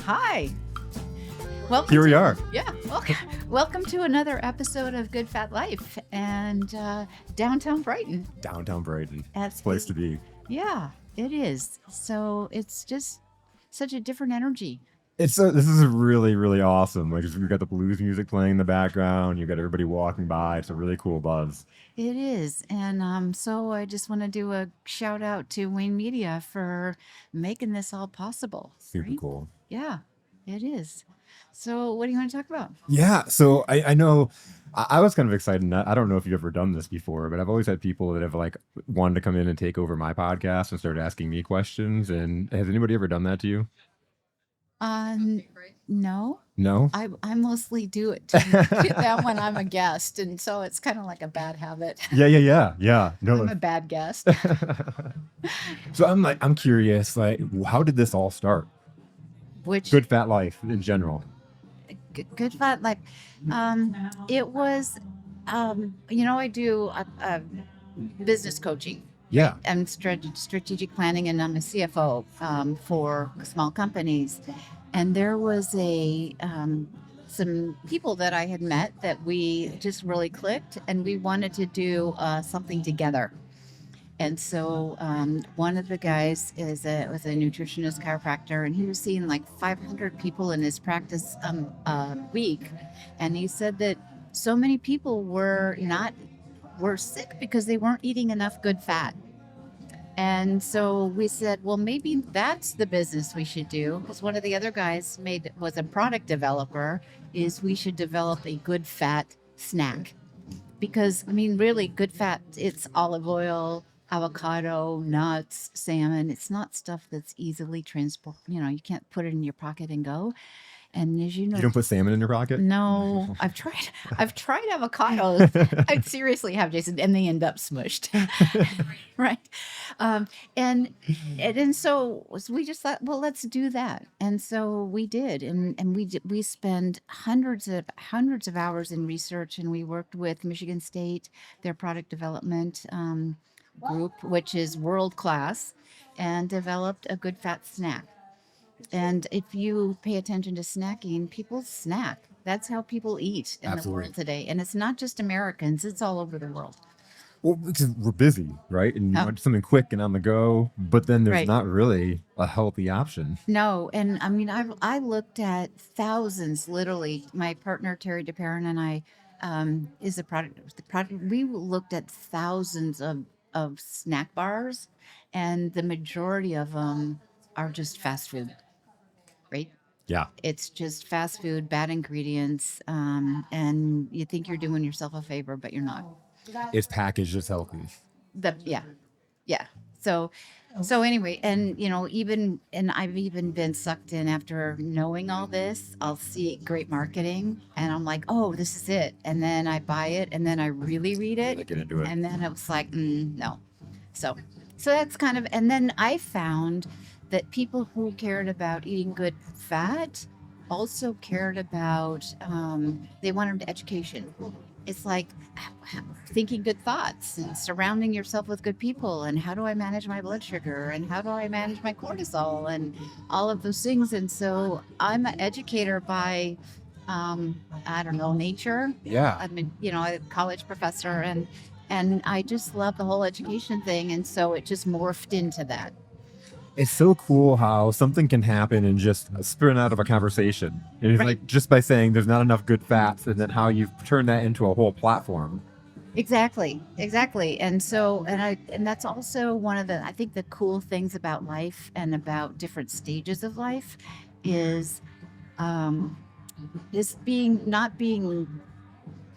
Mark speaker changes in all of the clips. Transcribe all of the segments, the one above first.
Speaker 1: Hi. Welcome.
Speaker 2: Here we are.
Speaker 1: Yeah. Welcome to another episode of Good Fat Life and downtown Brighton.
Speaker 2: Downtown Brighton.
Speaker 1: That's
Speaker 2: Place to be.
Speaker 1: Yeah, it is. So it's just such a different energy.
Speaker 2: This is really, really awesome. Like we've got the blues music playing in the background. You've got everybody walking by. It's a really cool buzz.
Speaker 1: It is. And so I just want to do a shout out to Wayne Media for making this all possible.
Speaker 2: Super
Speaker 1: right?
Speaker 2: cool.
Speaker 1: Yeah, it is. So what do you want to talk about?
Speaker 2: Yeah. So I know I was kind of excited. I don't know if you've ever done this before, but I've always had people that have like wanted to come in and take over my podcast and start asking me questions. And has anybody ever done that to you?
Speaker 1: No.
Speaker 2: No?
Speaker 1: I mostly do it to them when I'm a guest, and so it's kind of like a bad habit.
Speaker 2: Yeah. No.
Speaker 1: I'm a bad guest.
Speaker 2: So I'm curious, like, how did this all start?
Speaker 1: Which
Speaker 2: Good Fat Life in general.
Speaker 1: Good Fat Life. It was, I do business coaching.
Speaker 2: Yeah.
Speaker 1: And strategic planning, and I'm a CFO for small companies. And there was some people that I had met that we just really clicked, and we wanted to do something together. And so one of the guys was a nutritionist chiropractor, and he was seeing like 500 people in his practice week. And he said that so many people were sick because they weren't eating enough good fat. And so we said, well, maybe that's the business we should do. Because one of the other guys was a product developer, is we should develop a good fat snack. Because, really, good fat, it's olive oil, avocado, nuts, salmon. It's not stuff that's easily transported. You can't put it in your pocket and go. And as you know,
Speaker 2: You don't put salmon in your pocket?
Speaker 1: no, I've tried avocados. I seriously have, Jason, and they end up smushed. Right. And so we just thought, well, let's do that. And so we did. And we spend hundreds of hours in research, and we worked with Michigan State, their product development group, which is world class, and developed a good fat snack. And if you pay attention to snacking, people snack. That's how people eat in the world today. And it's not just Americans, it's all over the world.
Speaker 2: Well, because we're busy, right? And you
Speaker 1: Oh.
Speaker 2: want something quick and on the go, but then there's
Speaker 1: Right.
Speaker 2: not really a healthy option.
Speaker 1: No, and I looked at thousands, literally. My partner Terry DeParin and I is the product. We looked at thousands of snack bars, and the majority of them are just fast food, right?
Speaker 2: Yeah.
Speaker 1: It's just fast food, bad ingredients, and you think you're doing yourself a favor, but you're not.
Speaker 2: It's packaged as healthy.
Speaker 1: Yeah. So anyway, and I've even been sucked in after knowing all this. I'll see great marketing, and I'm like, oh, this is it. And then I buy it, and then I really read it,
Speaker 2: Get into it.
Speaker 1: and then it was like, no. So that's kind of, and then I found that people who cared about eating good fat also cared about, they wanted education. It's like thinking good thoughts and surrounding yourself with good people, and how do I manage my blood sugar, and how do I manage my cortisol, and all of those things. And so I'm an educator by, nature.
Speaker 2: Yeah.
Speaker 1: I'm a college professor, and I just love the whole education thing. And so it just morphed into that.
Speaker 2: It's so cool how something can happen and just spin out of a conversation. And it's
Speaker 1: Right.
Speaker 2: like just by saying there's not enough good fats, and then how you've turned that into a whole platform.
Speaker 1: Exactly. And so, and that's also one of I think the cool things about life and about different stages of life is, not being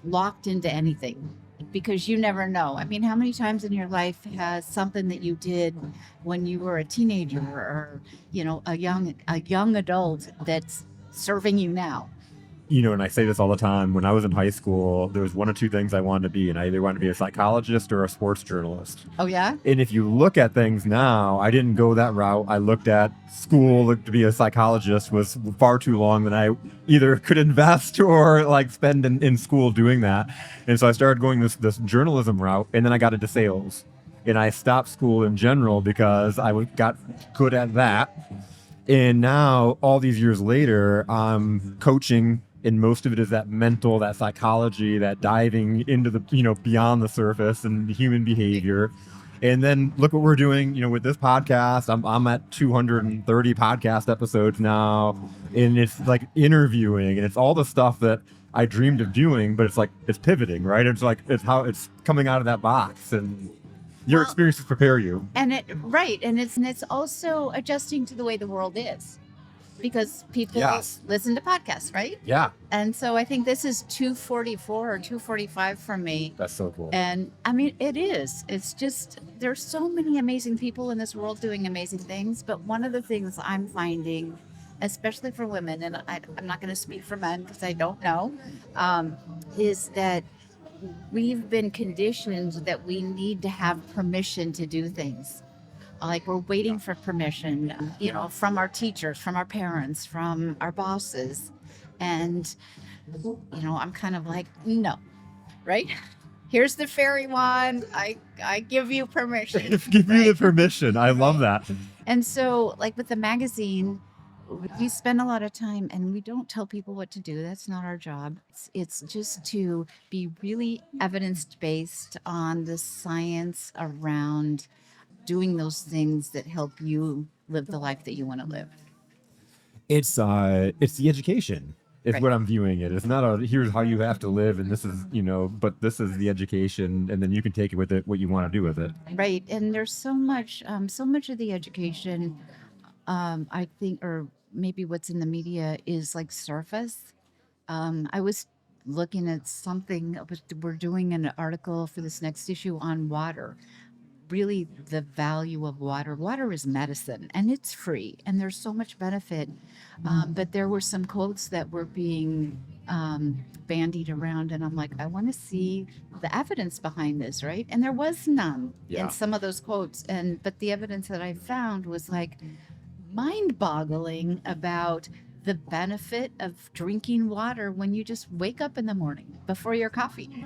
Speaker 1: locked into anything, because you never know. How many times in your life has something that you did when you were a teenager, or a young adult that's serving you now?
Speaker 2: And I say this all the time, when I was in high school, there was one or two things I wanted to be, and I either wanted to be a psychologist or a sports journalist.
Speaker 1: Oh yeah.
Speaker 2: And if you look at things now, I didn't go that route. I looked at school to be a psychologist was far too long than I either could invest or spend in school doing that. And so I started going this journalism route, and then I got into sales. And I stopped school in general because I got good at that. And now, all these years later, I'm coaching, and most of it is that mental, that psychology, that diving into the, beyond the surface and human behavior. And then look what we're doing, with this podcast. I'm at 230 podcast episodes now, and it's like interviewing, and it's all the stuff that I dreamed of doing, but it's like it's pivoting, right? It's like it's how it's coming out of that box, and your experiences prepare you.
Speaker 1: And it's also adjusting to the way the world is, because people listen to podcasts, right?
Speaker 2: Yeah.
Speaker 1: And so I think this is 244 or 245 for me.
Speaker 2: That's so cool.
Speaker 1: And I mean, it is. It's just, there's so many amazing people in this world doing amazing things. But one of the things I'm finding, especially for women, and I'm not going to speak for men because I don't know, is that we've been conditioned that we need to have permission to do things. Like we're waiting for permission, from our teachers, from our parents, from our bosses. And, I'm kind of like, no, right? Here's the fairy wand. I give you permission.
Speaker 2: Give me the permission. I love that.
Speaker 1: And so, like with the magazine, we spend a lot of time, and we don't tell people what to do. That's not our job. It's just to be really evidence-based on the science around doing those things that help you live the life that you want to live.
Speaker 2: It's the education is
Speaker 1: Right.
Speaker 2: what I'm viewing it. It's not here's how you have to live, and this is, but this is the education, and then you can take it with it what you want to do with it.
Speaker 1: Right. And there's so much of the education, I think, or maybe what's in the media is like surface. I was looking at something, we're doing an article for this next issue on water. Really, the value of water. Water is medicine, and it's free, and there's so much benefit. But there were some quotes that were being bandied around, and I'm like, I want to see the evidence behind this, right? And there was none in some of those quotes, but the evidence that I found was like mind-boggling about the benefit of drinking water when you just wake up in the morning before your coffee.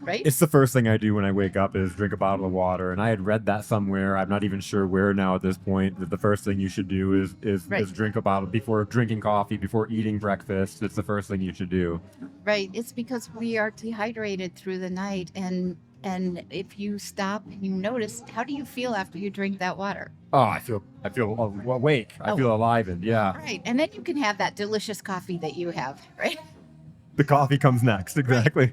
Speaker 1: Right?
Speaker 2: It's the first thing I do when I wake up is drink a bottle of water. And I had read that somewhere. I'm not even sure where now at this point, that the first thing you should do is drink a bottle before drinking coffee, before eating breakfast. It's the first thing you should do.
Speaker 1: Right. It's because we are dehydrated through the night. And if you stop and you notice, how do you feel after you drink that water?
Speaker 2: Oh, I feel awake. I feel alive. Yeah.
Speaker 1: Right. And then you can have that delicious coffee that you have, right?
Speaker 2: The coffee comes next. Exactly.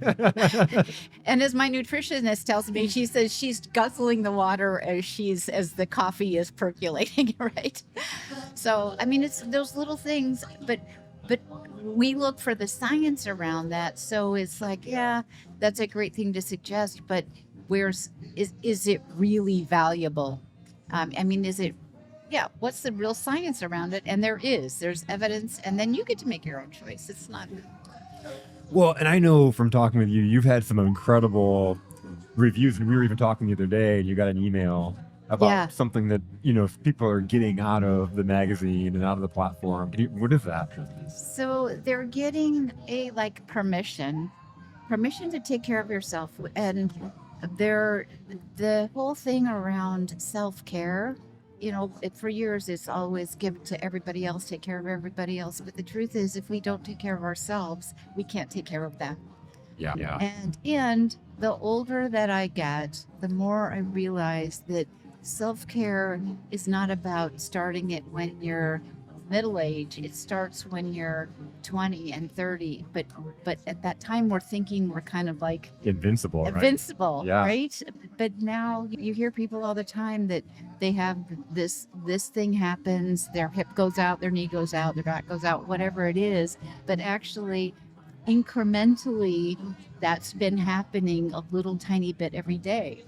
Speaker 1: And as my nutritionist tells me, she says she's guzzling the water as the coffee is percolating, right? So, I mean, it's those little things, but we look for the science around that. So it's like, yeah, that's a great thing to suggest, but is it really valuable? I mean, what's the real science around it? And there's evidence, and then you get to make your own choice. It's not.
Speaker 2: Well, and I know from talking with you, you've had some incredible reviews, and we were even talking the other day, and you got an email about something that, people are getting out of the magazine and out of the platform. What is that?
Speaker 1: So they're getting permission to take care of yourself. And the whole thing around self-care, for years it's always give to everybody else, take care of everybody else. But the truth is, if we don't take care of ourselves, we can't take care of them.
Speaker 2: Yeah.
Speaker 1: And the older that I get, the more I realize that self-care is not about starting it when you're middle age. It starts when you're 20 and 30. But at that time, we're thinking we're kind of like
Speaker 2: invincible,
Speaker 1: right? But now you hear people all the time that they have this thing happens, their hip goes out, their knee goes out, their back goes out, whatever it is. But actually, incrementally, that's been happening a little tiny bit every day.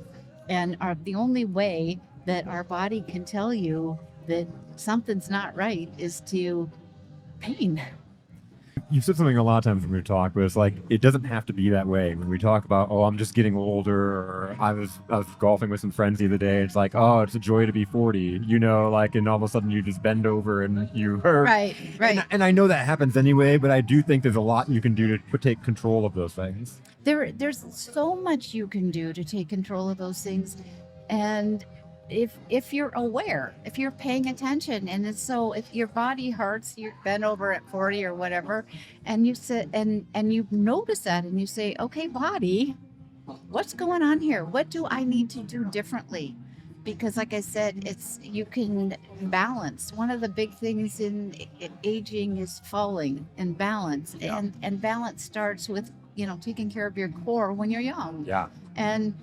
Speaker 1: And the only way that our body can tell you that something's not right is to pain.
Speaker 2: You've said something a lot of times when we talk, but it's like, it doesn't have to be that way. When we talk about, I'm just getting older, or I was golfing with some friends the other day. It's like, it's a joy to be 40, and all of a sudden you just bend over and you hurt.
Speaker 1: Right.
Speaker 2: And I know that happens anyway, but I do think there's a lot you can do to take control of those things.
Speaker 1: There's so much you can do to take control of those things. And if you're aware, if you're paying attention, and it's so if your body hurts, you've been over at 40 or whatever, and you sit and you notice that and you say, okay, body, what's going on here? What do I need to do differently? Because like I said, it's you can balance. One of the big things in aging is falling and balance. And balance starts with, taking care of your core when you're young.
Speaker 2: Yeah.
Speaker 1: And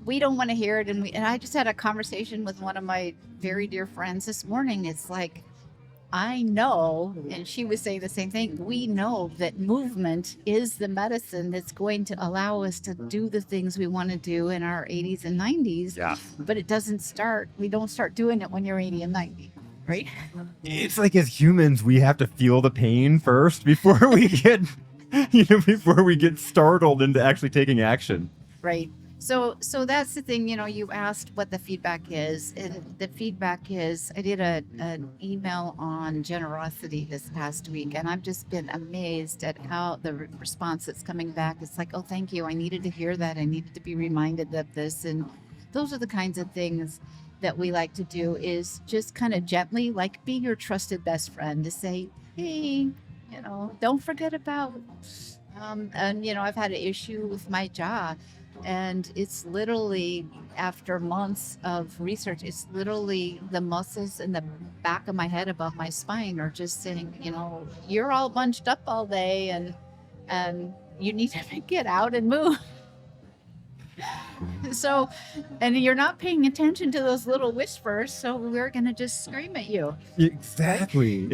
Speaker 1: we don't want to hear it, and I just had a conversation with one of my very dear friends this morning. It's like, I know, and she was saying the same thing. We know that movement is the medicine that's going to allow us to do the things we want to do in our 80s and 90s.
Speaker 2: Yeah.
Speaker 1: But we don't start doing it when you're 80 and 90, right?
Speaker 2: It's like as humans, we have to feel the pain first before we get, before we get startled into actually taking action.
Speaker 1: Right. So that's the thing, you asked what the feedback is, and the feedback is I did an email on generosity this past week, and I've just been amazed at how the response that's coming back. It's like, oh, thank you. I needed to hear that. I needed to be reminded of this. And those are the kinds of things that we like to do, is just kind of gently, like, be your trusted best friend, to say, hey, don't forget about, and, I've had an issue with my jaw. And it's literally, after months of research, it's literally the muscles in the back of my head above my spine are just saying, you're all bunched up all day, and you need to get out and move. So, and you're not paying attention to those little whispers, so we're going to just scream at you.
Speaker 2: Exactly.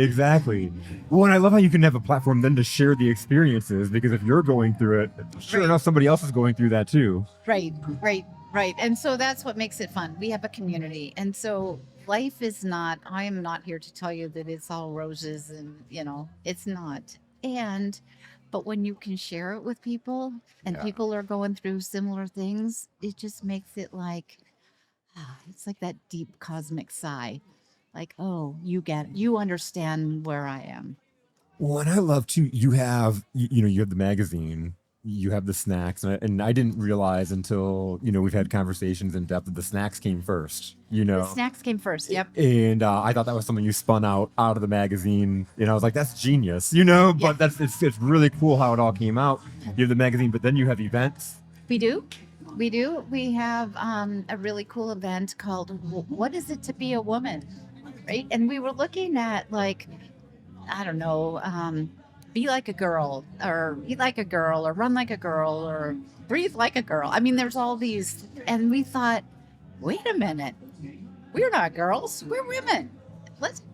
Speaker 2: Well, and I love how you can have a platform then to share the experiences, because if you're going through it, sure enough, somebody else is going through that too.
Speaker 1: Right. And so that's what makes it fun. We have a community. And so life is not, I am not here to tell you that it's all roses and, it's not. But when you can share it with people, and people are going through similar things, it just makes it like, it's like that deep cosmic sigh. Like, oh, you understand where I am.
Speaker 2: Well, and I love too, you have the magazine, you have the snacks, and I didn't realize until, we've had conversations in depth that the snacks came first,
Speaker 1: The snacks came first. Yep.
Speaker 2: And I thought that was something you spun out of the magazine. I was like, that's genius, but it's really cool how it all came out. You have the magazine, but then you have events.
Speaker 1: We do. We have a really cool event called What Is It to Be a Woman? Right. And we were looking at, like, I don't know, be like a girl, or eat like a girl, or run like a girl, or breathe like a girl. I mean, there's all these. And we thought, wait a minute, we're not girls, we're women.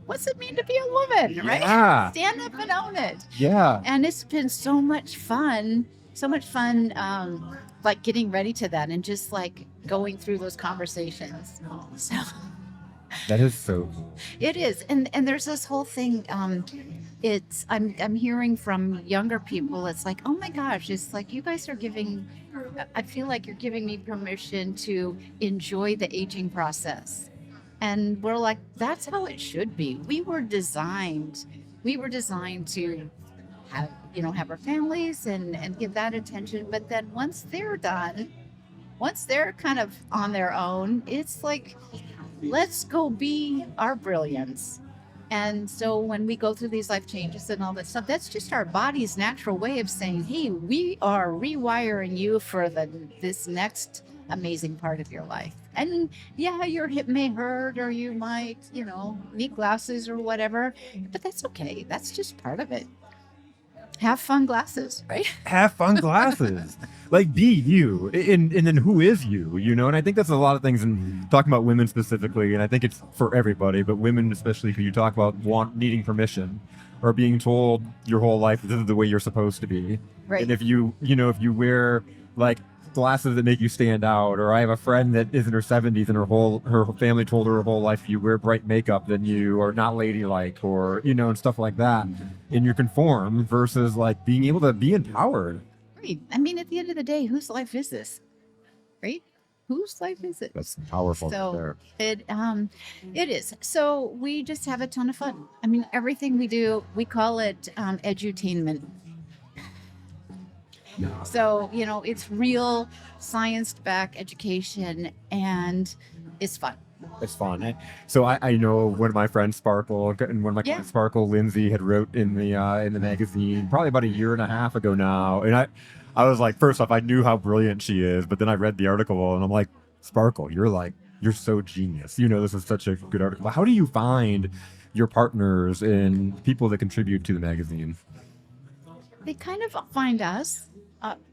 Speaker 1: What's it mean to be a woman, right?
Speaker 2: Yeah.
Speaker 1: Stand up and own it.
Speaker 2: Yeah.
Speaker 1: And it's been so much fun, like getting ready to that and just like going through those conversations. So
Speaker 2: that is so cool.
Speaker 1: It is. And there's this whole thing. I'm hearing from younger people, it's like, oh my gosh, it's like you guys are I feel like you're giving me permission to enjoy the aging process. And we're like, that's how it should be. We were designed to have our families and give that attention. But then once they're done, once they're kind of on their own, it's like, let's go be our brilliance. And so when we go through these life changes and all that stuff, that's just our body's natural way of saying, hey, we are rewiring you for this next amazing part of your life. And yeah, your hip may hurt, or you might, need glasses or whatever, but that's okay. That's just part of it. Have fun glasses, right?
Speaker 2: Have fun glasses. Like, be you. And then who is you, And I think that's a lot of things in talking about women specifically. And I think it's for everybody, but women especially, because you talk about needing permission or being told your whole life this is the way you're supposed to be.
Speaker 1: Right.
Speaker 2: And if you wear like glasses that make you stand out, or I have a friend that is in her 70s and her family told her whole life, you wear bright makeup, then you are not ladylike, or and stuff like that, and you conform versus like being able to be empowered.
Speaker 1: Right. I mean, at the end of the day, whose life is this, right? Whose life is it?
Speaker 2: That's powerful.
Speaker 1: So it is. So we just have a ton of fun. I mean, everything we do, we call it edutainment. So, it's real science-backed education, and it's fun.
Speaker 2: It's fun. So I know one of my friends, Sparkle, and one of my
Speaker 1: Yeah.
Speaker 2: clients, Sparkle, Lindsay, had wrote in the magazine probably about a year and a half ago now, and I was like, first off, I knew how brilliant she is, but then I read the article and I'm like, Sparkle, you're so genius. This is such a good article. How do you find your partners and people that contribute to the magazine?
Speaker 1: They kind of find us.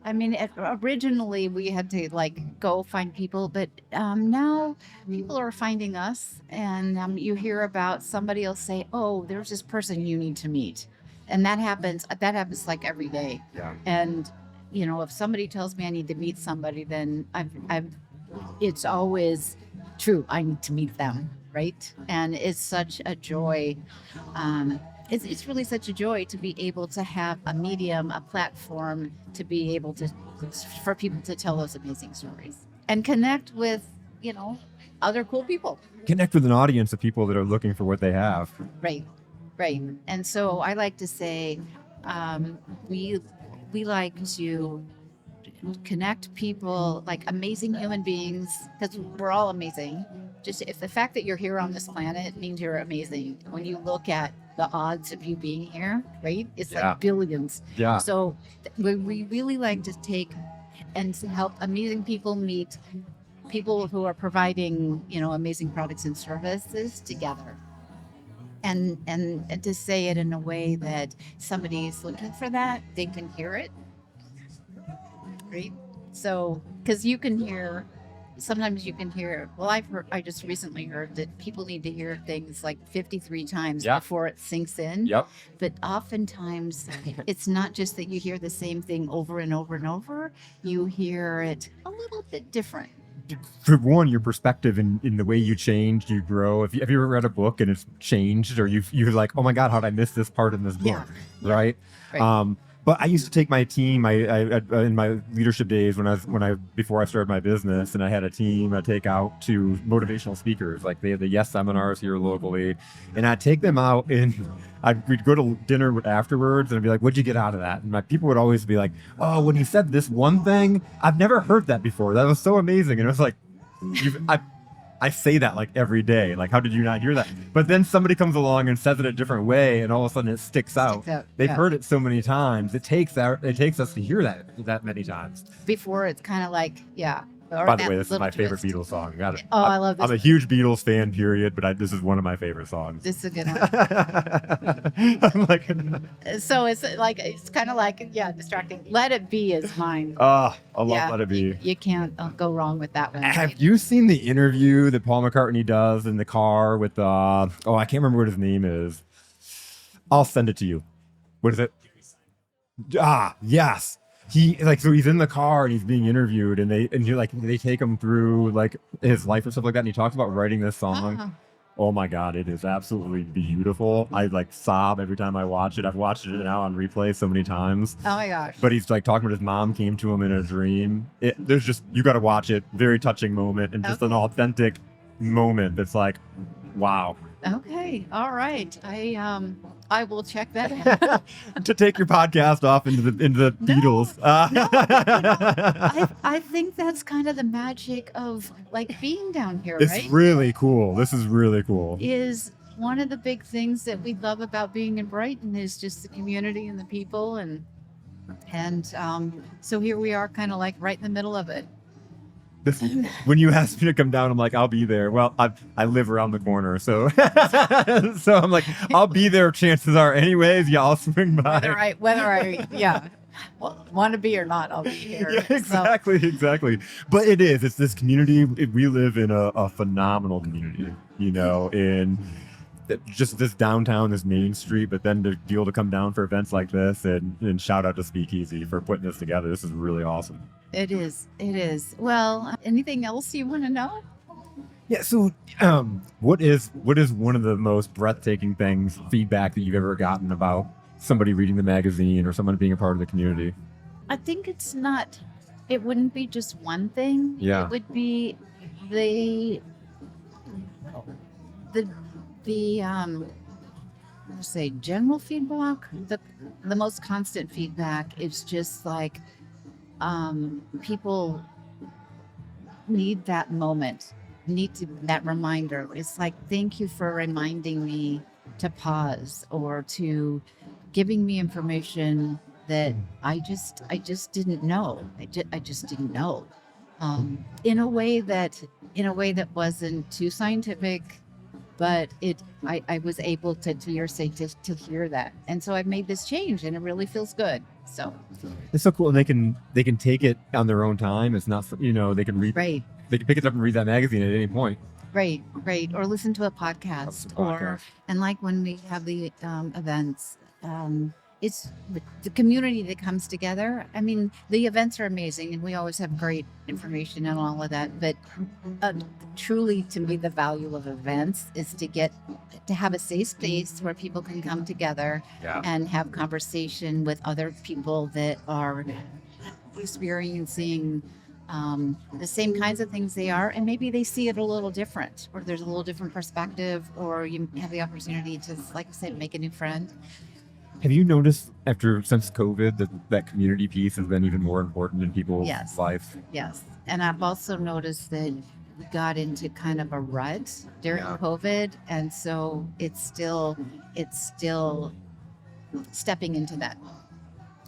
Speaker 1: I mean, originally we had to like go find people, but now people are finding us, and you hear about somebody will say, "Oh, there's this person you need to meet," and that happens. That happens like every day.
Speaker 2: Yeah.
Speaker 1: And if somebody tells me I need to meet somebody, then it's always true. I need to meet them, right? And it's such a joy. It's really such a joy to be able to have a medium, a platform to be able to, for people to tell those amazing stories and connect with, other cool people.
Speaker 2: Connect with an audience of people that are looking for what they have.
Speaker 1: Right, right. And so I like to say, we like to connect people, like amazing human beings, because we're all amazing. Just if the fact that you're here on this planet means you're amazing. When you look at the odds of you being here, right? It's
Speaker 2: Yeah.
Speaker 1: like billions.
Speaker 2: Yeah.
Speaker 1: So we really like to take and help amazing people meet people who are providing, amazing products and services together. And to say it in a way that somebody's looking for that, they can hear it, right? So, because sometimes you can hear, well, I just recently heard that people need to hear things like 53 times
Speaker 2: Yeah.
Speaker 1: before it sinks in.
Speaker 2: Yep.
Speaker 1: But oftentimes it's not just that you hear the same thing over and over and over, you hear it a little bit different.
Speaker 2: For one, your perspective in the way you change, you grow. Have you ever read a book and it's changed, or you're like, oh my God, how'd I miss this part in this book?
Speaker 1: Yeah.
Speaker 2: Right.
Speaker 1: Right.
Speaker 2: But I used to take my team. I in my leadership days before I started my business, and I had a team I'd take out to motivational speakers. Like they had the Yes seminars here locally, and I'd take them out and we'd go to dinner afterwards, and I'd be like, "What'd you get out of that?" And my people would always be like, "Oh, when he said this one thing, I've never heard that before. That was so amazing." And it was like, I say that like every day. Like, how did you not hear that? But then somebody comes along and says it a different way, and all of a sudden it sticks out. They've heard it so many times. It takes us to hear that many times.
Speaker 1: Before it's kind of like, yeah.
Speaker 2: By the way, this is my favorite Beatles song.
Speaker 1: I love this.
Speaker 2: I'm a huge Beatles fan, period, but this is one of my favorite songs.
Speaker 1: This is a good one.
Speaker 2: I'm like,
Speaker 1: So it's kind of like, yeah, distracting. Let It Be is mine.
Speaker 2: I love Let It Be.
Speaker 1: You can't go wrong with that one.
Speaker 2: Have you seen the interview that Paul McCartney does in the car with I can't remember what his name is. I'll send it to you. What is it? Yes. So he's in the car and he's being interviewed, and they take him through like his life and stuff like that, and he talks about writing this song.
Speaker 1: Uh-huh.
Speaker 2: Oh my God, it is absolutely beautiful. I like sob every time I watch it. I've watched it now on replay so many times.
Speaker 1: Oh my gosh.
Speaker 2: But he's like talking about his mom came to him in a dream. There's just, you got to watch it. Very touching moment, and just an authentic moment that's like, wow.
Speaker 1: Okay. All right. I will check that out.
Speaker 2: To take your podcast off into the Beatles.
Speaker 1: I think that's kind of the magic of like being down here,
Speaker 2: It's
Speaker 1: right?
Speaker 2: really cool. This is really cool.
Speaker 1: Is one of the big things that we love about being in Brighton is just the community and the people, and so here we are, kind of like right in the middle of it.
Speaker 2: When you asked me to come down, I'm like, I'll be there. Well, I live around the corner, so so I'm like, I'll be there. Chances are, anyways. Yeah, I'll swing by.
Speaker 1: Whether I want to be or not, I'll be here.
Speaker 2: Yeah, exactly. But it's this community. We live in a phenomenal community, in just this downtown, this main street. But then to be able to come down for events like this, and shout out to Speakeasy for putting this together. This is really awesome.
Speaker 1: It is. Well, anything else you want to know?
Speaker 2: Yeah. So, what is one of the most breathtaking feedback that you've ever gotten about somebody reading the magazine or someone being a part of the community?
Speaker 1: I think it wouldn't be just one thing.
Speaker 2: Yeah.
Speaker 1: It would be the let's say general feedback. The most constant feedback is just like, people need that moment need that reminder. It's like, thank you for reminding me to pause, or to giving me information that I just didn't know. I just didn't know. In a way that wasn't too scientific, but I was able to your say to hear that, and so I've made this change, and it really feels good. So
Speaker 2: It's so cool, and they can take it on their own time. It's not, they can read,
Speaker 1: right,
Speaker 2: they can pick it up and read that magazine at any point.
Speaker 1: right, or listen to a podcast, and like when we have the events. It's the community that comes together. I mean, the events are amazing, and we always have great information and all of that. But truly, to me, the value of events is to have a safe space where people can come together and have conversation with other people that are experiencing the same kinds of things they are, and maybe they see it a little different, or there's a little different perspective, or you have the opportunity to, like I said, make a new friend.
Speaker 2: Have you noticed since COVID that community piece has been even more important in people's lives?
Speaker 1: Yes. And I've also noticed that we got into kind of a rut during COVID. And so it's still stepping into that.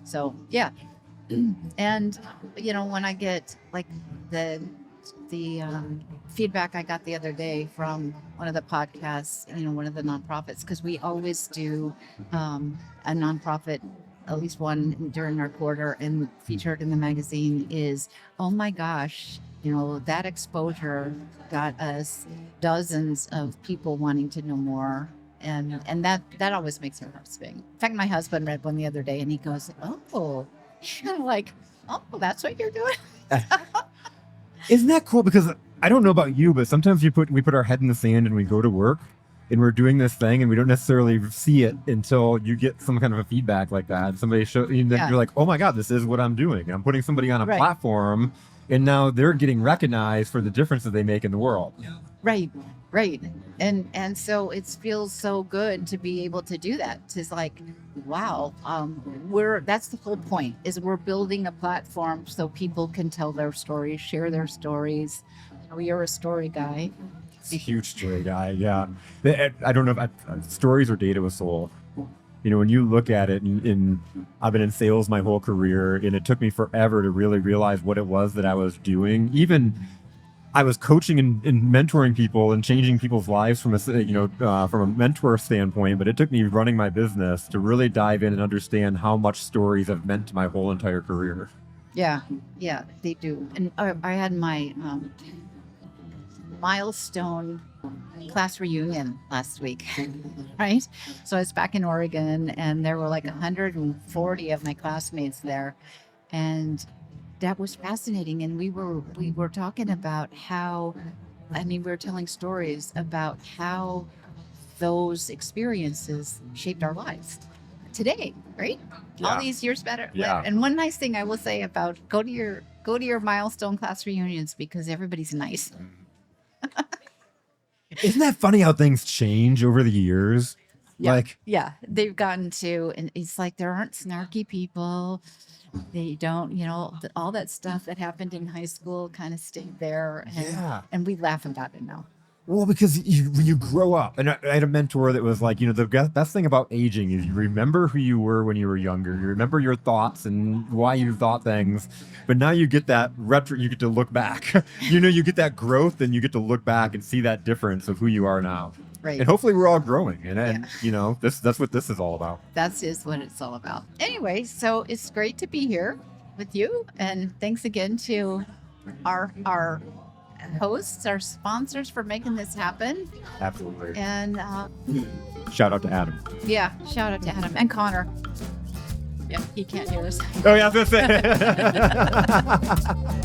Speaker 1: So, yeah. And, when I get like the feedback I got the other day from one of the podcasts, one of the nonprofits, because we always do a nonprofit, at least one during our quarter, and featured in the magazine is, oh my gosh, that exposure got us dozens of people wanting to know more. And that always makes our heart sing. In fact, my husband read one the other day, and he goes, oh, I'm like, oh, that's what you're doing.
Speaker 2: Isn't that cool? Because I don't know about you, but sometimes we put our head in the sand and we go to work and we're doing this thing and we don't necessarily see it until you get some kind of a feedback like that. Somebody show you, you're like, oh my God, this is what I'm doing. I'm putting somebody on a platform, and now they're getting recognized for the difference that they make in the world.
Speaker 1: Right. And so it feels so good to be able to do that. It's like, wow, that's the whole point, is we're building a platform so people can tell their stories, share their stories. You're a story guy.
Speaker 2: It's a huge story guy, yeah. I don't know if stories or data was sold. When you look at it, and I've been in sales my whole career, and it took me forever to really realize what it was that I was doing. Even I was coaching and mentoring people and changing people's lives from a mentor standpoint, but it took me running my business to really dive in and understand how much stories have meant to my whole entire career.
Speaker 1: Yeah, they do. And I had my milestone class reunion last week, right? So I was back in Oregon, and there were like 140 of my classmates there, and that was fascinating. And we were talking about how, we were telling stories about how those experiences shaped our lives today, right? All these years better.
Speaker 2: Yeah.
Speaker 1: And one nice thing I will say about go to your milestone class reunions, because everybody's nice.
Speaker 2: Isn't that funny how things change over the years?
Speaker 1: Yeah, they've gotten to, and it's like there aren't snarky people. They don't, all that stuff that happened in high school kind of stayed there, and we laugh about it now.
Speaker 2: Well, because when you grow up, and I had a mentor that was like, the best thing about aging is you remember who you were when you were younger. You remember your thoughts and why you thought things, but now you get that you get to look back. You get that growth, and you get to look back and see that difference of who you are now.
Speaker 1: Right.
Speaker 2: And hopefully we're all growing, and that's what this is all about.
Speaker 1: That is what it's all about. Anyway, so it's great to be here with you, and thanks again to our hosts, our sponsors, for making this happen.
Speaker 2: Absolutely.
Speaker 1: And
Speaker 2: shout out to Adam.
Speaker 1: Yeah, shout out to Adam and Connor. Yeah, he can't hear us.
Speaker 2: Oh yeah, I was gonna say.